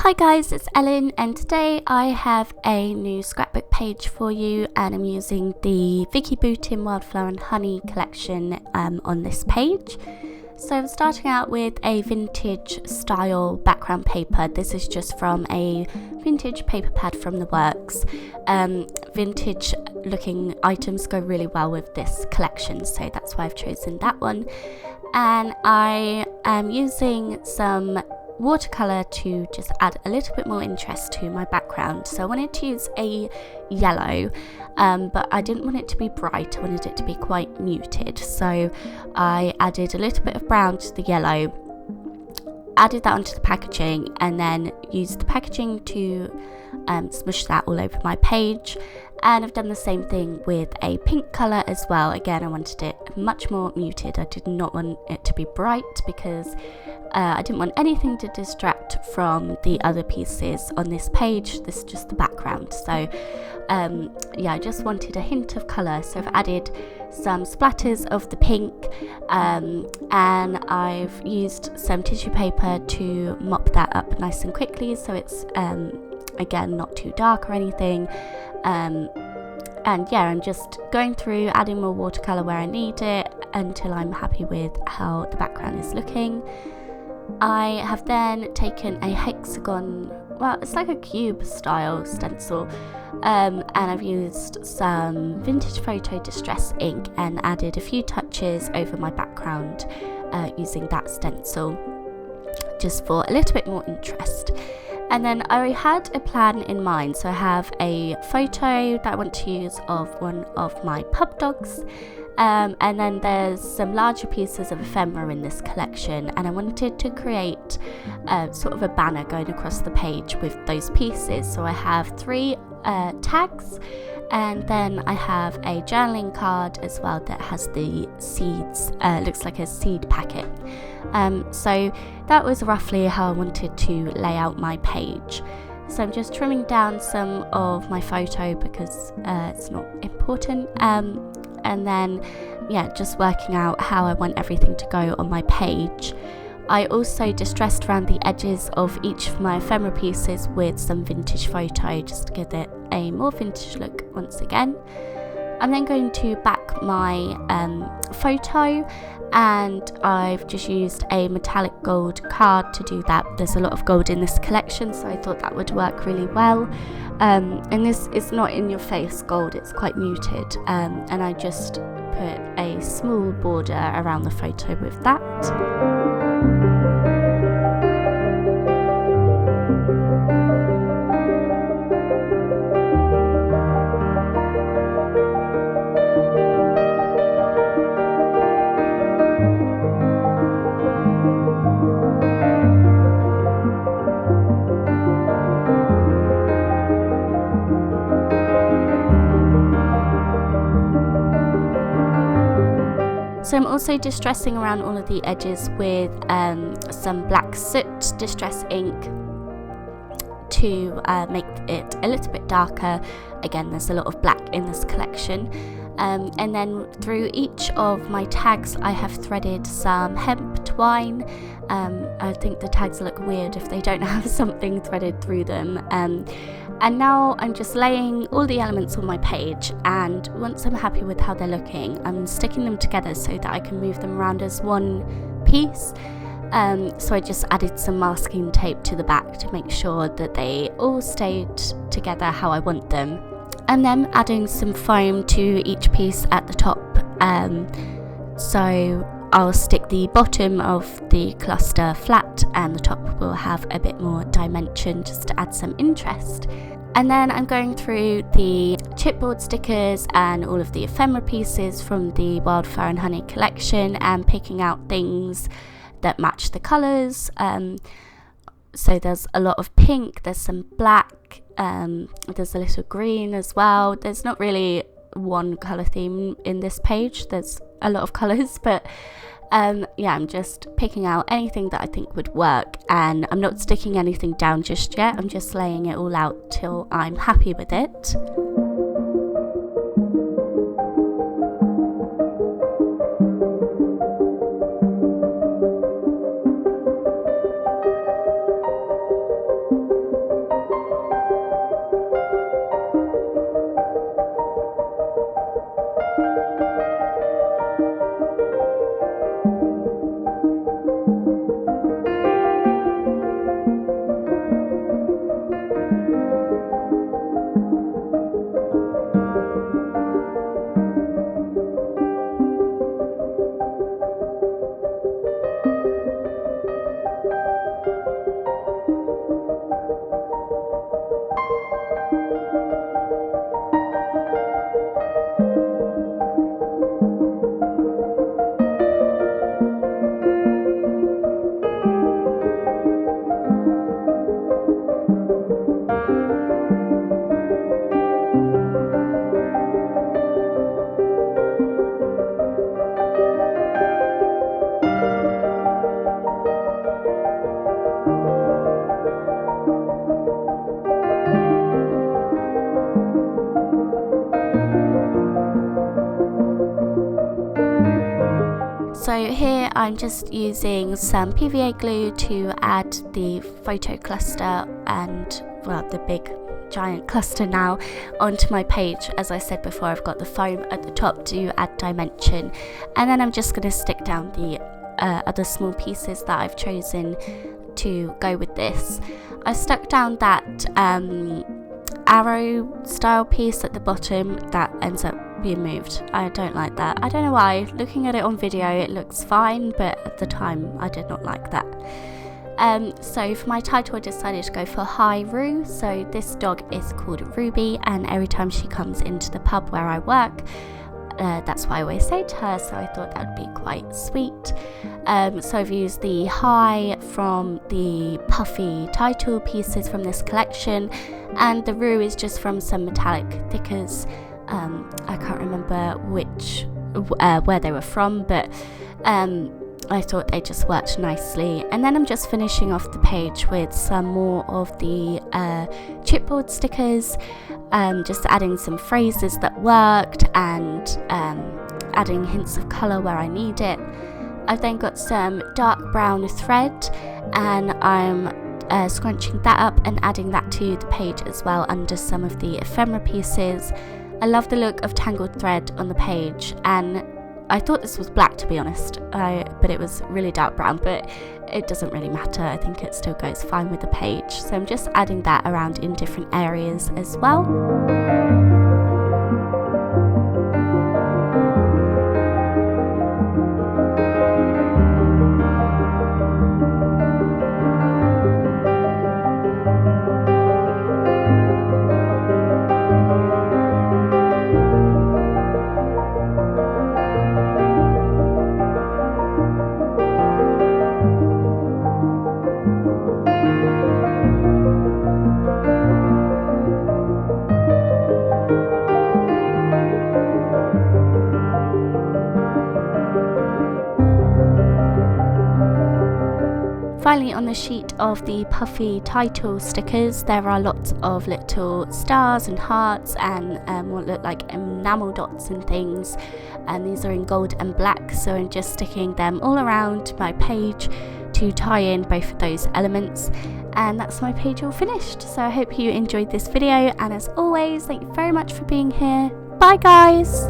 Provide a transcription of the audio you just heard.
Hi guys, it's Ellen and today I have a new scrapbook page for you and I'm using the Vicky Boutin Wildflower and Honey collection on this page. So I'm starting out with a vintage style background paper. This is just from a vintage paper pad from the works. Vintage looking items go really well with this collection, so that's why I've chosen that one. And I am using some watercolor to just add a little bit more interest to my background. So I wanted to use a yellow, but I didn't want it to be bright. I wanted it to be quite muted, so I added a little bit of brown to the yellow, added that onto the packaging, and then used the packaging to smush that all over my page. And I've done the same thing with a pink colour as well. Again, I wanted it much more muted. I did not want it to be bright because I didn't want anything to distract from the other pieces on this page. This is just the background. So yeah, I just wanted a hint of colour. So I've added some splatters of the pink and I've used some tissue paper to mop that up nice and quickly so it's again not too dark or anything. And yeah, I'm just going through adding more watercolour where I need it until I'm happy with how the background is looking. I have then taken a hexagon, well, it's like a cube style stencil, and I've used some vintage photo distress ink and added a few touches over my background using that stencil just for a little bit more interest. And then I had a plan in mind, so I have a photo that I want to use of one of my pub dogs, and then there's some larger pieces of ephemera in this collection, and I wanted to create sort of a banner going across the page with those pieces. So I have 3 tags, and then I have a journaling card as well that has the seeds, looks like a seed packet. So that was roughly how I wanted to lay out my page. So I'm just trimming down some of my photo because it's not important, and then yeah, just working out how I want everything to go on my page. I also distressed around the edges of each of my ephemera pieces with some vintage photo just to give it a more vintage look once again. I'm then going to back my photo, and I've just used a metallic gold card to do that. There's a lot of gold in this collection, so I thought that would work really well. And this is not in your face gold, it's quite muted, and I just put a small border around the photo with that. So I'm also distressing around all of the edges with some black soot distress ink to make it a little bit darker. Again, there's a lot of black in this collection. And then through each of my tags I have threaded some hemp twine. I think the tags look weird if they don't have something threaded through them. And now I'm just laying all the elements on my page, and once I'm happy with how they're looking, I'm sticking them together so that I can move them around as one piece. So I just added some masking tape to the back to make sure that they all stayed together how I want them. And then adding some foam to each piece at the top. So I'll stick the bottom of the cluster flat and the top will have a bit more dimension just to add some interest. And then I'm going through the chipboard stickers and all of the ephemera pieces from the Wildflower and Honey collection and picking out things that match the colours. So there's a lot of pink, there's some black, there's a little green as well. There's not really one colour theme in this page, there's a lot of colours, but yeah, I'm just picking out anything that I think would work, and I'm not sticking anything down just yet. I'm just laying it all out till I'm happy with it. I'm just using some PVA glue to add the photo cluster and, well, the big giant cluster now onto my page. As I said before, I've got the foam at the top to add dimension, and then I'm just going to stick down the other small pieces that I've chosen to go with this. I stuck down that arrow style piece at the bottom that ends up being moved. I don't like that. I don't know why. Looking at it on video it looks fine, but at the time I did not like that. So for my title I decided to go for Hi Roo. So this dog is called Ruby, and every time she comes into the pub where I work, that's what I always say to her, so I thought that would be quite sweet. So I've used the Hi from the puffy title pieces from this collection, and the Roo is just from some metallic thickers. I can't remember where they were from, but I thought they just worked nicely. And then I'm just finishing off the page with some more of the chipboard stickers, just adding some phrases that worked and adding hints of colour where I need it. I've then got some dark brown thread, and I'm scrunching that up and adding that to the page as well under some of the ephemera pieces. I love the look of tangled thread on the page, and I thought this was black, to be honest, but it was really dark brown, but it doesn't really matter. I think it still goes fine with the page. So I'm just adding that around in different areas as well. Finally, on the sheet of the puffy title stickers, there are lots of little stars and hearts and what look like enamel dots and things, and these are in gold and black, so I'm just sticking them all around my page to tie in both of those elements, and that's my page all finished. So I hope you enjoyed this video, and as always, thank you very much for being here. Bye guys!